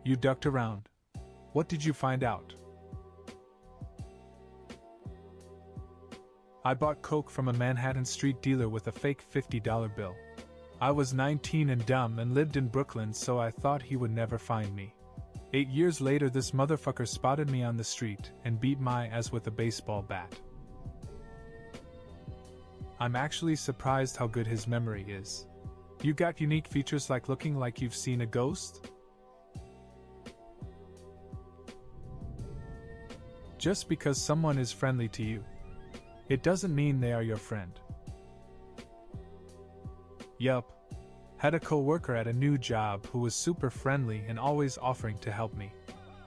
You ducked around. What did you find out? I bought coke from a Manhattan street dealer with a fake $50 bill. I was 19 and dumb and lived in Brooklyn, so I thought he would never find me. 8 years later, this motherfucker spotted me on the street and beat my ass with a baseball bat. I'm actually surprised how good his memory is. You got unique features like looking like you've seen a ghost? Just because someone is friendly to you, it doesn't mean they are your friend. Yup. Had a co-worker at a new job who was super friendly and always offering to help me.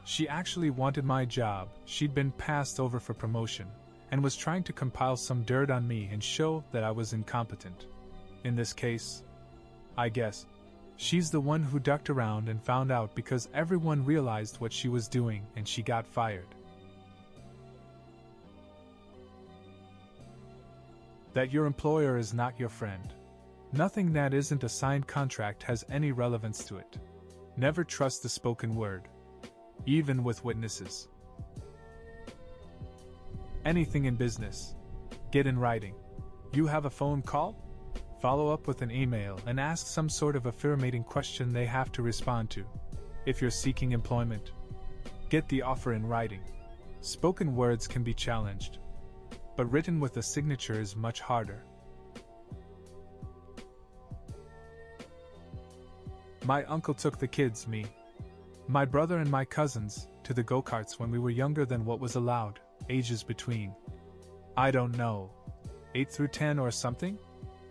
She actually wanted my job, she'd been passed over for promotion, and was trying to compile some dirt on me and show that I was incompetent. In this case, I guess, she's the one who ducked around and found out because everyone realized what she was doing and she got fired. That your employer is not your friend. Nothing that isn't a signed contract has any relevance to it. Never trust the spoken word, even with witnesses. Anything in business, get in writing. You have a phone call? Follow up with an email and ask some sort of affirmating question they have to respond to. If you're seeking employment, get the offer in writing. Spoken words can be challenged, but written with a signature is much harder. My uncle took the kids, me, my brother and my cousins, to the go-karts when we were younger than what was allowed, ages between, I don't know, 8 through 10 or something?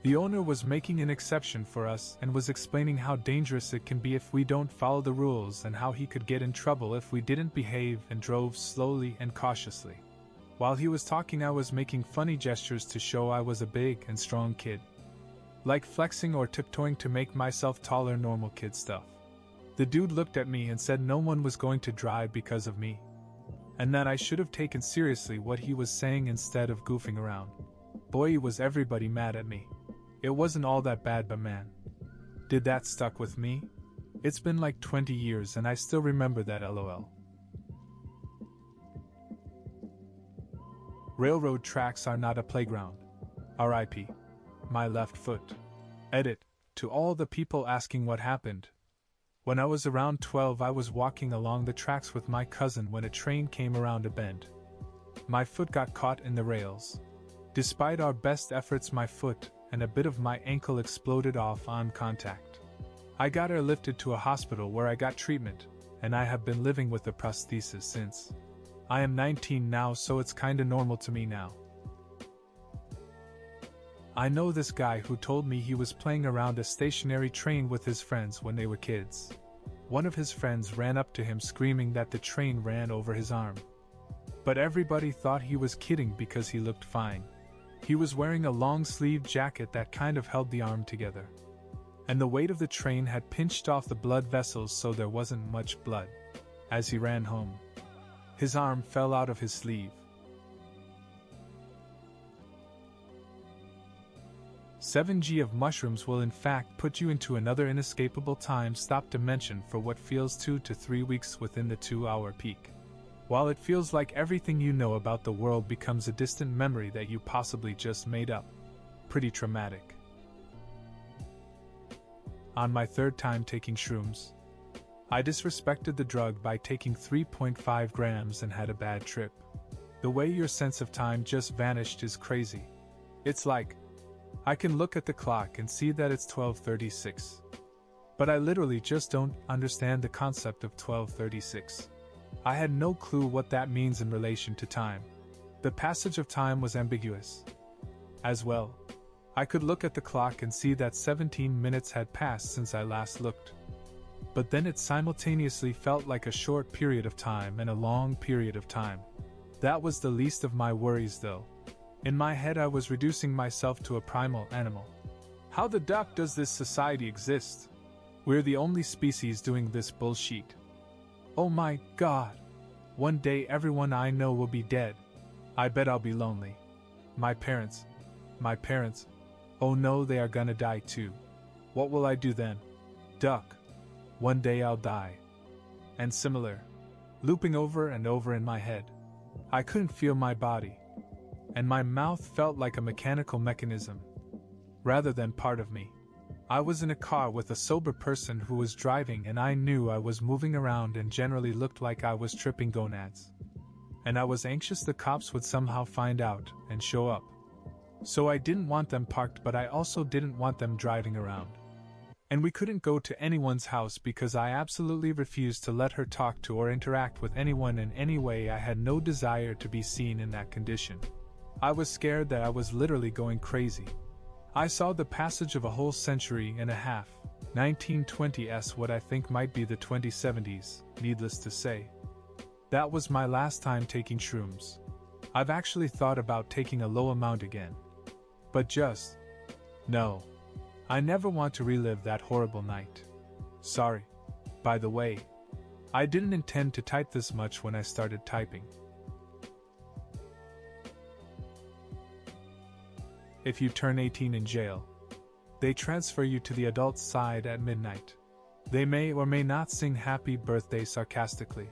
The owner was making an exception for us and was explaining how dangerous it can be if we don't follow the rules and how he could get in trouble if we didn't behave and drove slowly and cautiously. While he was talking, I was making funny gestures to show I was a big and strong kid. Like flexing or tiptoeing to make myself taller, normal kid stuff. The dude looked at me and said no one was going to drive because of me, and that I should have taken seriously what he was saying instead of goofing around. Boy, was everybody mad at me. It wasn't all that bad, but man, did that stuck with me? It's been like 20 years and I still remember that, lol. Railroad tracks are not a playground. R.I.P. My left foot. Edit. To all the people asking what happened. When I was around 12, I was walking along the tracks with my cousin when a train came around a bend. My foot got caught in the rails. Despite our best efforts, my foot and a bit of my ankle exploded off on contact. I got airlifted to a hospital where I got treatment, and I have been living with a prosthesis since. I am 19 now, so it's kinda normal to me now. I know this guy who told me he was playing around a stationary train with his friends when they were kids. One of his friends ran up to him screaming that the train ran over his arm. But everybody thought he was kidding because he looked fine. He was wearing a long-sleeved jacket that kind of held the arm together. And the weight of the train had pinched off the blood vessels, so there wasn't much blood. As he ran home, his arm fell out of his sleeve. 7g of mushrooms will in fact put you into another inescapable time-stop dimension for what feels 2 to 3 weeks within the 2-hour peak. While it feels like everything you know about the world becomes a distant memory that you possibly just made up. Pretty traumatic. On my 3rd time taking shrooms, I disrespected the drug by taking 3.5 grams and had a bad trip. The way your sense of time just vanished is crazy. It's like, I can look at the clock and see that it's 12:36. But I literally just don't understand the concept of 12:36. I had no clue what that means in relation to time. The passage of time was ambiguous. As well, I could look at the clock and see that 17 minutes had passed since I last looked. But then it simultaneously felt like a short period of time and a long period of time. That was the least of my worries though. In my head I was reducing myself to a primal animal. How the duck does this society exist? We're the only species doing this bullshit. Oh my god. One day everyone I know will be dead. I bet I'll be lonely. My parents. Oh no, they are gonna die too. What will I do then? Duck. One day I'll die. and similar, looping over and over in my head. I couldn't feel my body, and my mouth felt like a mechanical mechanism, rather than part of me. I was in a car with a sober person who was driving, and I knew I was moving around and generally looked like I was tripping gonads. And I was anxious the cops would somehow find out and show up. So I didn't want them parked, but I also didn't want them driving around. And we couldn't go to anyone's house because I absolutely refused to let her talk to or interact with anyone in any way. I had no desire to be seen in that condition. I was scared that I was literally going crazy. I saw the passage of a whole century and a half, 1920s, what I think might be the 2070s, needless to say. That was my last time taking shrooms. I've actually thought about taking a low amount again. But no. I never want to relive that horrible night. Sorry. By the way, I didn't intend to type this much when I started typing. If you turn 18 in jail, they transfer you to the adult side at midnight. They may or may not sing happy birthday sarcastically.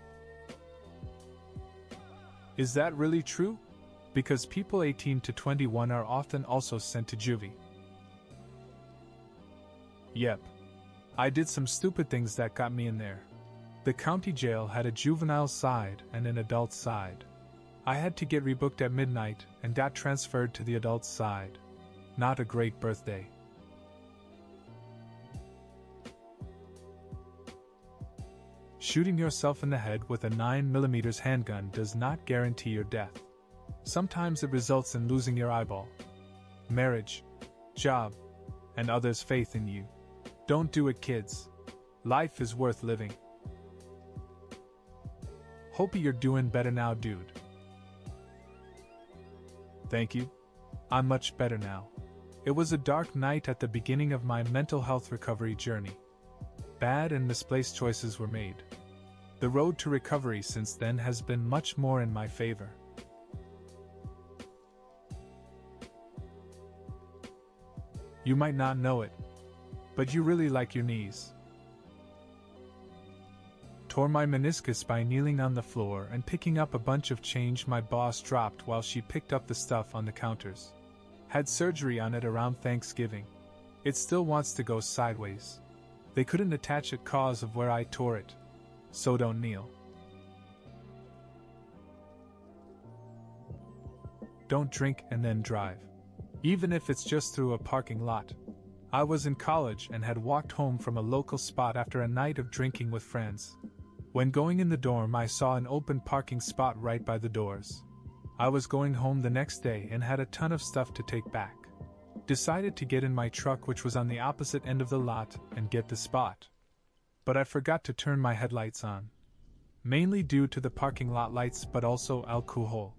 Is that really true? Because people 18 to 21 are often also sent to juvie. Yep. I did some stupid things that got me in there. The county jail had a juvenile side and an adult side. I had to get rebooked at midnight and got transferred to the adult side. Not a great birthday. Shooting yourself in the head with a 9mm handgun does not guarantee your death. Sometimes it results in losing your eyeball, marriage, job, and others' faith in you. Don't do it, kids. Life is worth living. Hope you're doing better now, dude. Thank you. I'm much better now. It was a dark night at the beginning of my mental health recovery journey. Bad and misplaced choices were made. The road to recovery since then has been much more in my favor. You might not know it, but you really like your knees. Tore my meniscus by kneeling on the floor and picking up a bunch of change my boss dropped while she picked up the stuff on the counters. Had surgery on it around Thanksgiving. It still wants to go sideways. They couldn't attach it cause of where I tore it. So don't kneel. Don't drink and then drive. Even if it's just through a parking lot. I was in college and had walked home from a local spot after a night of drinking with friends. When going in the dorm, I saw an open parking spot right by the doors. I was going home the next day and had a ton of stuff to take back. Decided to get in my truck, which was on the opposite end of the lot, and get the spot. But I forgot to turn my headlights on. Mainly due to the parking lot lights, but also alcohol.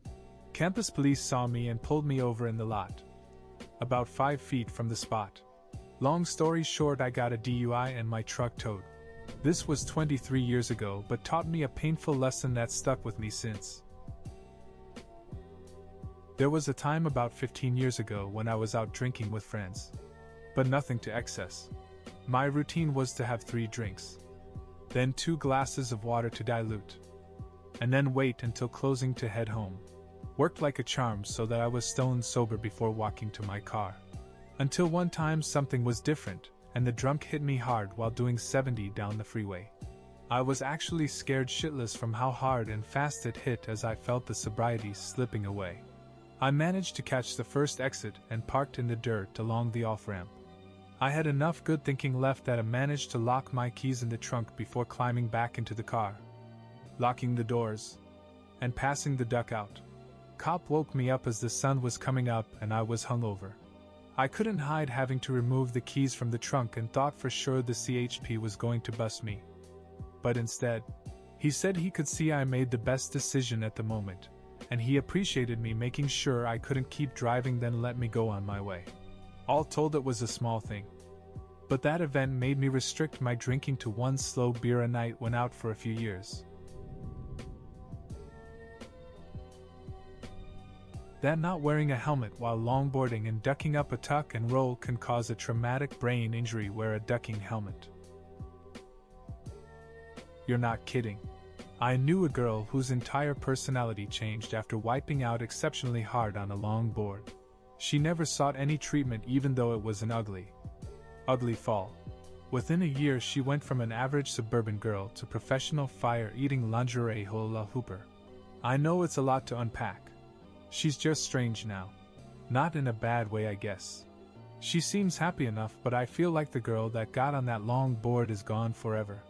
Campus police saw me and pulled me over in the lot. About 5 feet from the spot. Long story short, I got a DUI and my truck towed. This was 23 years ago, but taught me a painful lesson that stuck with me since. There was a time about 15 years ago when I was out drinking with friends. But nothing to excess. My routine was to have 3 drinks. Then 2 glasses of water to dilute. And then wait until closing to head home. Worked like a charm so that I was stone sober before walking to my car. Until one time something was different, and the drunk hit me hard while doing 70 down the freeway. I was actually scared shitless from how hard and fast it hit as I felt the sobriety slipping away. I managed to catch the first exit and parked in the dirt along the off-ramp. I had enough good thinking left that I managed to lock my keys in the trunk before climbing back into the car. Locking the doors. And passing the duck out. Cop woke me up as the sun was coming up and I was hungover. I couldn't hide having to remove the keys from the trunk and thought for sure the CHP was going to bust me. But instead, he said he could see I made the best decision at the moment, and he appreciated me making sure I couldn't keep driving, then let me go on my way. All told, it was a small thing. But that event made me restrict my drinking to 1 slow beer a night when out for a few years. That not wearing a helmet while longboarding and ducking up a tuck and roll can cause a traumatic brain injury. Wear a ducking helmet. You're not kidding. I knew a girl whose entire personality changed after wiping out exceptionally hard on a long board. She never sought any treatment even though it was an ugly fall. Within a year she went from an average suburban girl to professional fire-eating lingerie hula hooper. I know it's a lot to unpack. She's just strange now. Not in a bad way, I guess. She seems happy enough, but I feel like the girl that got on that long board is gone forever.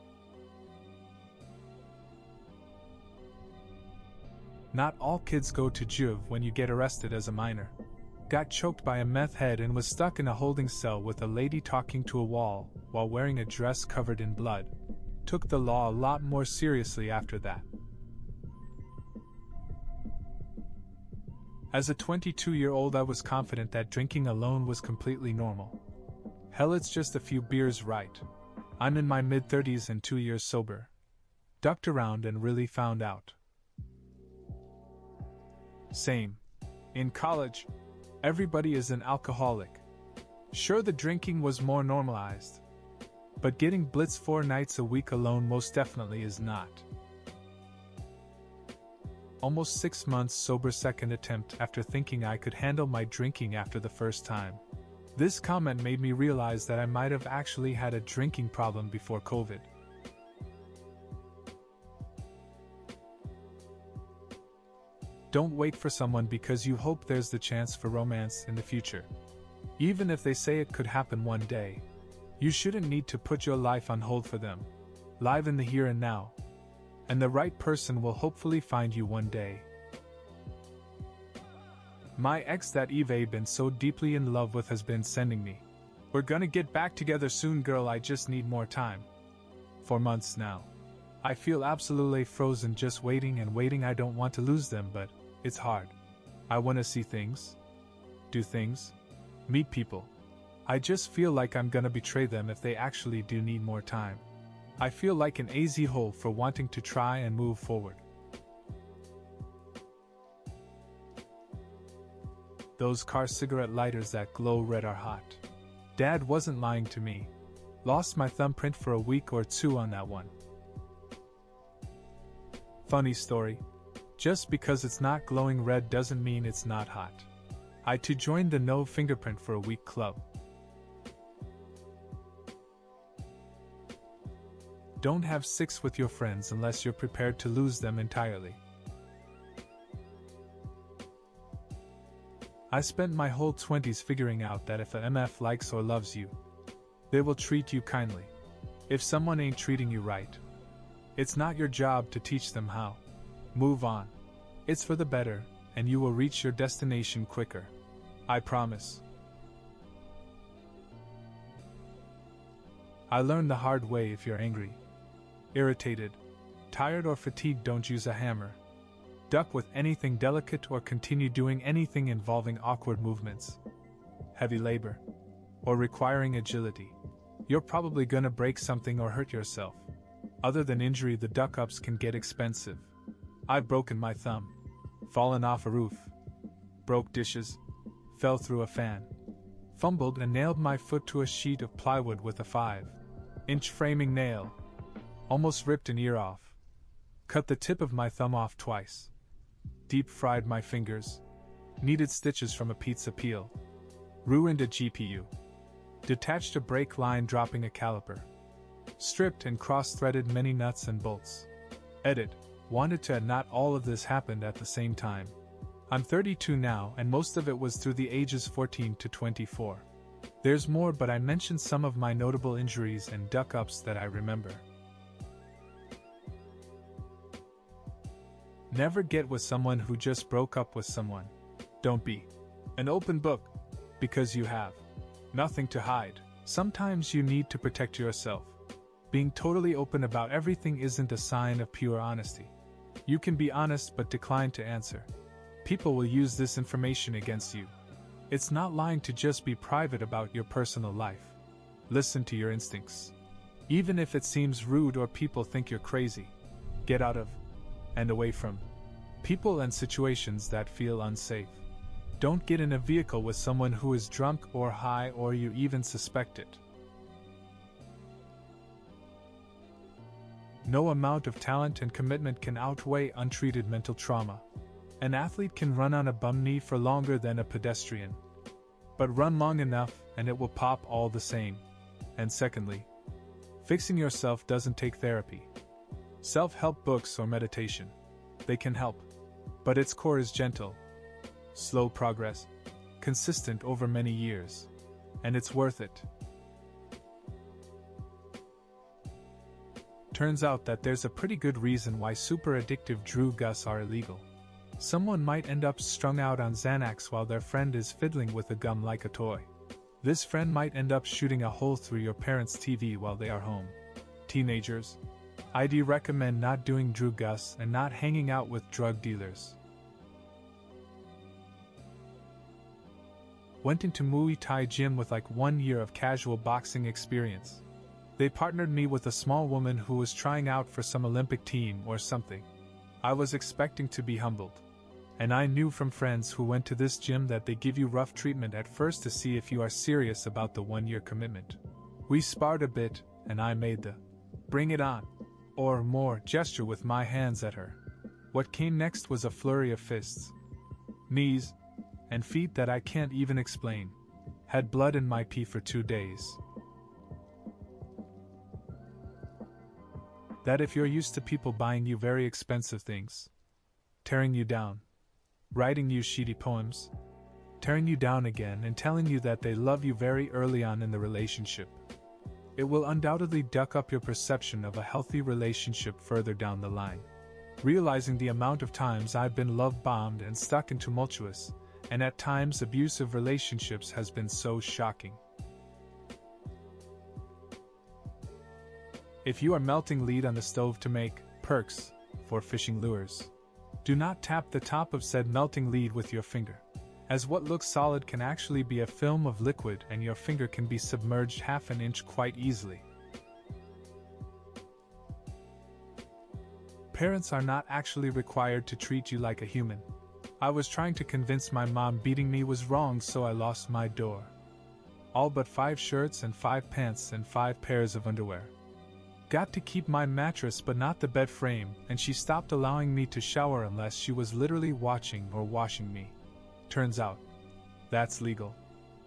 Not all kids go to juv when you get arrested as a minor. Got choked by a meth head and was stuck in a holding cell with a lady talking to a wall while wearing a dress covered in blood. Took the law a lot more seriously after that. As a 22-year-old, I was confident that drinking alone was completely normal. Hell, it's just a few beers, right? I'm in my mid-30s and 2 years sober. Ducked around and really found out. Same. In college, everybody is an alcoholic. Sure, the drinking was more normalized. But getting blitzed 4 nights a week alone most definitely is not. Almost 6 months sober, second attempt after thinking I could handle my drinking after the first time. This comment made me realize that I might have actually had a drinking problem before COVID. Don't wait for someone because you hope there's the chance for romance in the future. Even if they say it could happen one day, you shouldn't need to put your life on hold for them. Live in the here and now. And the right person will hopefully find you one day. My ex that I've been so deeply in love with has been sending me, "We're gonna get back together soon, girl, I just need more time," for months now. I feel absolutely frozen just waiting and waiting. I don't want to lose them, but it's hard. I want to see things, do things, meet people. I just feel like I'm gonna betray them if they actually do need more time. I feel like an AZ hole for wanting to try and move forward. Those car cigarette lighters that glow red are hot. Dad wasn't lying to me. Lost my thumbprint for a week or 2 on that one. Funny story. Just because it's not glowing red doesn't mean it's not hot. I too joined the No Fingerprint for a Week club. Don't have sex with your friends unless you're prepared to lose them entirely. I spent my whole 20s figuring out that if a MF likes or loves you, they will treat you kindly. If someone ain't treating you right, it's not your job to teach them how. Move on. It's for the better, and you will reach your destination quicker. I promise. I learned the hard way: if you're angry, irritated, tired, or fatigued, don't use a hammer. Duck with anything delicate or continue doing anything involving awkward movements, heavy labor, or requiring agility. You're probably gonna break something or hurt yourself. Other than injury, the duck-ups can get expensive. I've broken my thumb, fallen off a roof, broke dishes, fell through a fan, fumbled and nailed my foot to a sheet of plywood with a 5-inch framing nail, almost ripped an ear off, cut the tip of my thumb off twice, deep-fried my fingers, needed stitches from a pizza peel, ruined a GPU, detached a brake line dropping a caliper, stripped and cross-threaded many nuts and bolts. Edit. Wanted to add, not all of this happened at the same time. I'm 32 now, and most of it was through the ages 14 to 24. There's more, but I mentioned some of my notable injuries and duck-ups that I remember. Never get with someone who just broke up with someone. Don't be an open book, because you have nothing to hide. Sometimes you need to protect yourself. Being totally open about everything isn't a sign of pure honesty. You can be honest but decline to answer. People will use this information against you. It's not lying to just be private about your personal life. Listen to your instincts. Even if it seems rude or people think you're crazy. Get out of and away from people and situations that feel unsafe. Don't get in a vehicle with someone who is drunk or high or you even suspect it. No amount of talent and commitment can outweigh untreated mental trauma. An athlete can run on a bum knee for longer than a pedestrian. But run long enough and it will pop all the same. And secondly, fixing yourself doesn't take therapy. Self-help books or meditation. They can help. But its core is gentle, slow progress, consistent over many years. And it's worth it. Turns out that there's a pretty good reason why super addictive drugs are illegal. Someone might end up strung out on Xanax while their friend is fiddling with a gum like a toy. This friend might end up shooting a hole through your parents' TV while they are home. Teenagers, I'd recommend not doing drugs and not hanging out with drug dealers. Went into Muay Thai gym with like 1 year of casual boxing experience. They partnered me with a small woman who was trying out for some Olympic team or something. I was expecting to be humbled. And I knew from friends who went to this gym that they give you rough treatment at first to see if you are serious about the 1 year commitment. We sparred a bit, and I made the bring it on, or more, gesture with my hands at her. What came next was a flurry of fists, knees, and feet that I can't even explain. Had blood in my pee for 2 days. That if you're used to people buying you very expensive things, tearing you down, writing you shitty poems, tearing you down again and telling you that they love you very early on in the relationship, it will undoubtedly duck up your perception of a healthy relationship further down the line. Realizing the amount of times I've been love-bombed and stuck in tumultuous, and at times abusive relationships has been so shocking. If you are melting lead on the stove to make perks for fishing lures, do not tap the top of said melting lead with your finger, as what looks solid can actually be a film of liquid and your finger can be submerged half an inch quite easily. Parents are not actually required to treat you like a human. I was trying to convince my mom beating me was wrong, so I lost my door. All but 5 shirts and 5 pants and 5 pairs of underwear. Got to keep my mattress but not the bed frame, and she stopped allowing me to shower unless she was literally watching or washing me. Turns out, that's legal.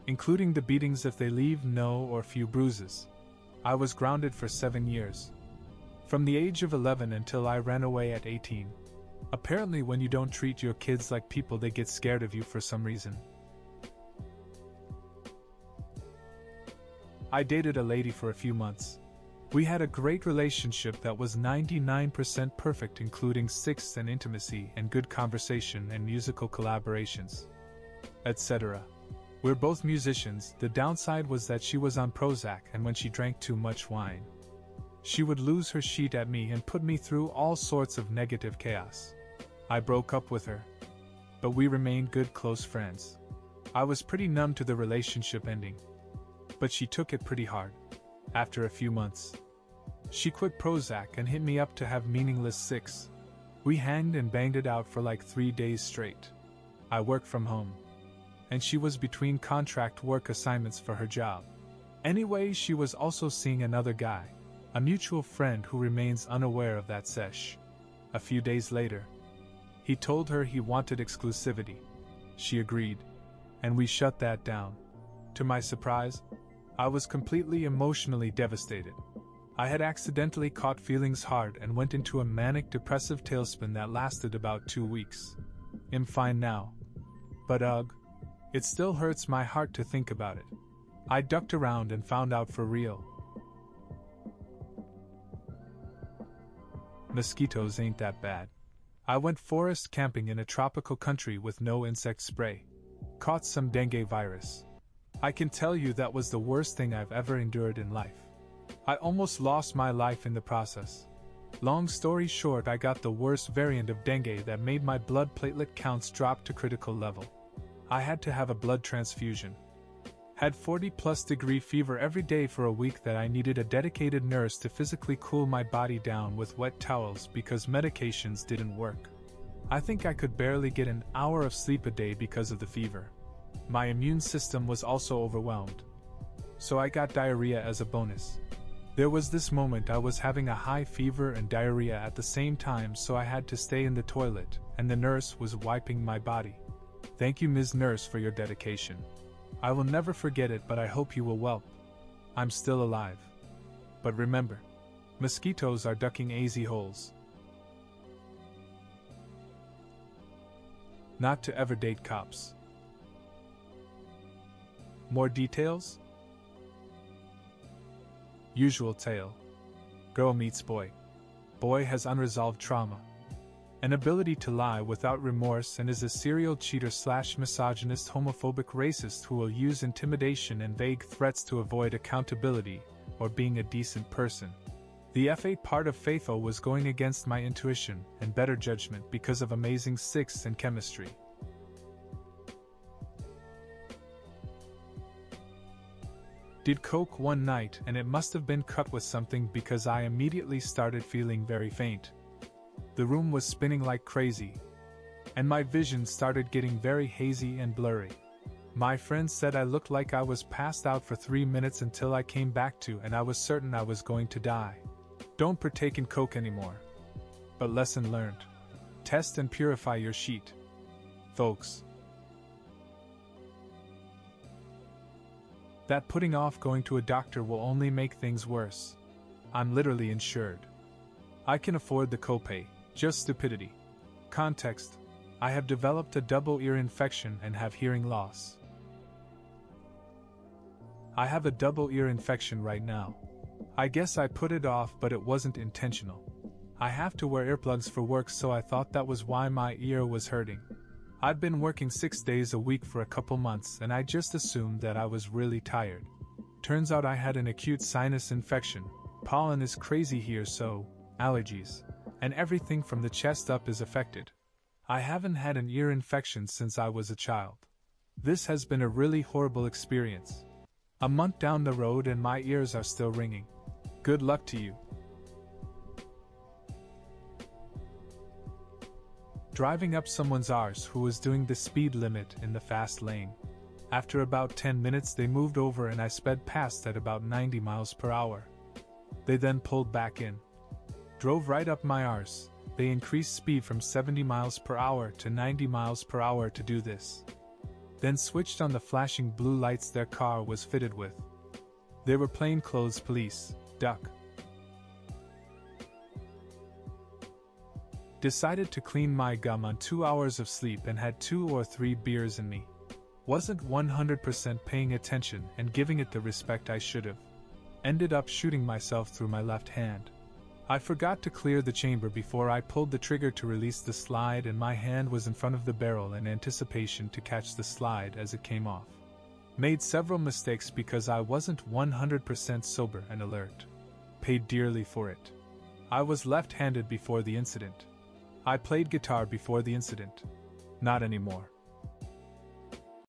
Including the beatings if they leave no or few bruises. I was grounded for 7 years. From the age of 11 until I ran away at 18. Apparently when you don't treat your kids like people, they get scared of you for some reason. I dated a lady for a few months. We had a great relationship that was 99% perfect, including sex and intimacy and good conversation and musical collaborations, etc. We're both musicians. The downside was that she was on Prozac, and when she drank too much wine, she would lose her shit at me and put me through all sorts of negative chaos. I broke up with her, but we remained good close friends. I was pretty numb to the relationship ending, but she took it pretty hard. After a few months, she quit Prozac and hit me up to have meaningless sex. We hanged and banged it out for like 3 days straight. I worked from home, and she was between contract work assignments for her job. Anyway, she was also seeing another guy, a mutual friend who remains unaware of that sesh. A few days later, he told her he wanted exclusivity. She agreed, and we shut that down. To my surprise, I was completely emotionally devastated. I had accidentally caught feelings hard and went into a manic depressive tailspin that lasted about 2 weeks. I'm fine now. But it still hurts my heart to think about it. I ducked around and found out for real. Mosquitoes ain't that bad. I went forest camping in a tropical country with no insect spray. Caught some dengue virus. I can tell you that was the worst thing I've ever endured in life. I almost lost my life in the process. Long story short, I got the worst variant of dengue that made my blood platelet counts drop to critical level. I had to have a blood transfusion. Had 40+ degree fever every day for a week that I needed a dedicated nurse to physically cool my body down with wet towels because medications didn't work. I think I could barely get an hour of sleep a day because of the fever. My immune system was also overwhelmed, so I got diarrhea as a bonus. There was this moment I was having a high fever and diarrhea at the same time, so I had to stay in the toilet, and the nurse was wiping my body. Thank you, Ms. Nurse, for your dedication. I will never forget it, but I hope you will whelp. I'm still alive. But remember, mosquitoes are ducking easy holes. Not to ever date cops. More details? Usual tale. Girl meets boy. Boy has unresolved trauma. An ability to lie without remorse, and is a serial cheater / misogynist, homophobic, racist who will use intimidation and vague threats to avoid accountability or being a decent person. The F8 part of FAFO was going against my intuition and better judgment because of amazing sixths and chemistry. Did coke one night, and it must have been cut with something because I immediately started feeling very faint. The room was spinning like crazy, and my vision started getting very hazy and blurry. My friends said I looked like I was passed out for 3 minutes until I came back to, and I was certain I was going to die. Don't partake in coke anymore. But lesson learned. Test and purify your sheet, folks. That putting off going to a doctor will only make things worse. I'm literally insured. I can afford the copay, just stupidity. Context: I have developed a double ear infection and have hearing loss. I have a double ear infection right now. I guess I put it off, but it wasn't intentional. I have to wear earplugs for work, so I thought that was why my ear was hurting. I'd been working 6 days a week for a couple months, and I just assumed that I was really tired. Turns out I had an acute sinus infection. Pollen is crazy here, so allergies, and everything from the chest up is affected. I haven't had an ear infection since I was a child. This has been a really horrible experience. A month down the road and my ears are still ringing. Good luck to you. Driving up someone's arse who was doing the speed limit in the fast lane. After about 10 minutes they moved over and I sped past at about 90 miles per hour. They then pulled back in. Drove right up my arse. They increased speed from 70 miles per hour to 90 miles per hour to do this. Then switched on the flashing blue lights their car was fitted with. They were plainclothes police. Duck. Decided to clean my gum on 2 hours of sleep and had 2 or 3 beers in me. Wasn't 100% paying attention and giving it the respect I should have. Ended up shooting myself through my left hand. I forgot to clear the chamber before I pulled the trigger to release the slide, and my hand was in front of the barrel in anticipation to catch the slide as it came off. Made several mistakes because I wasn't 100% sober and alert. Paid dearly for it. I was left-handed before the incident. I played guitar before the incident. Not anymore.